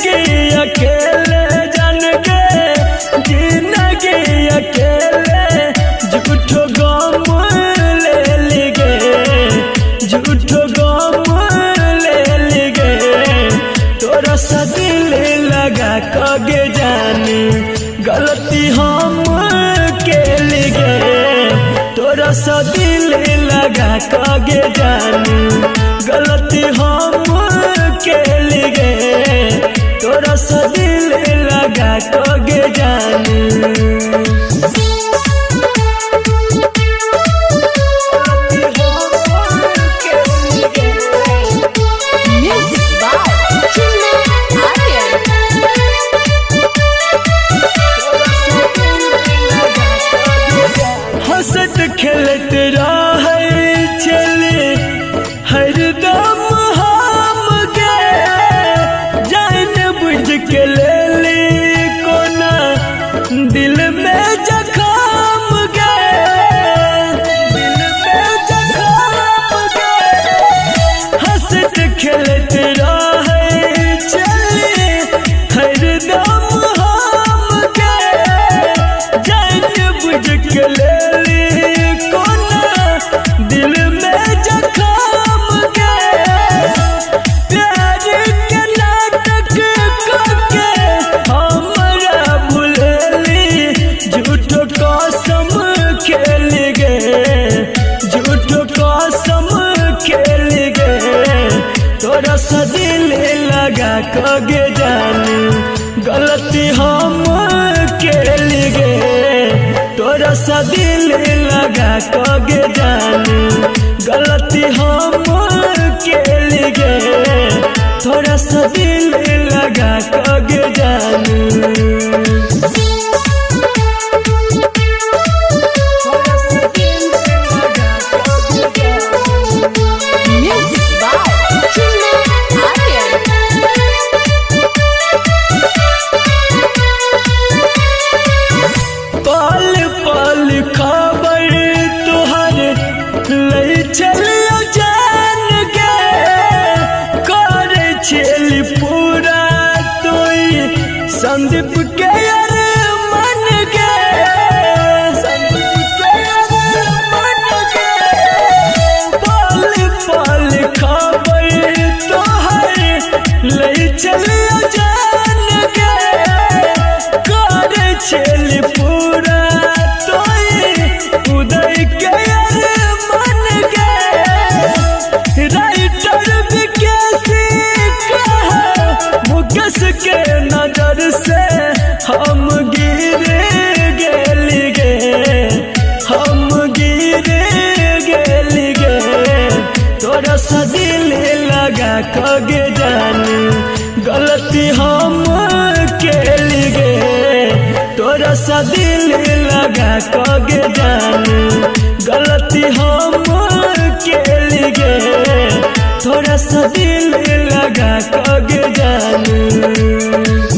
जिंदगी अकेले जान के जिंदगी अकेले झूठो गम ले लिगे झूठो गम ले लिगे तोरा सा दिल लगा कगे जानी गलती हम के लिगे तोरा सा दिल लगा कगे जानी गलती हम के लिगे तोरा सा दिल लगा कगे जानी हंसत खेलत रहे चले हरदम हम गए जान बुझ के ले ली कोना दिल में जख्म गए दिल में जख्म गए हंसत खेलत रहे चले हरदम हम गए जान बुझ के ले दिल में जख्म गए प्यार के नाटक करके हमरा भुलेली झूठो कसम खेल गए झूठो कसम खेल गए तोरा सा दिल लगा कगे जानी गलती हम खेल गए तोरा सा दिल लगा कगे जानी गलती हम के लिगे तोरा सा दिल लगा कगे जानी पल पल खबर तुहर ले चलियो जान गे कर छेली पूरा तोई संदीप के मन गे संदीप के मन गे पल पल खबर तुहर ले चलियो जान गे कर छेली पूरा उदय के मन गए राइटर विकेसी मुकेश के नजर से हम गिर गेलिगे हम गिर गेलिगे तोरा सा दिल लगा कगे जानी गलती हम के लिगे तोरा सा दिल लगा कगे जानी गलती हम के लिगे तोरा सा दिल लगा कगे जानी।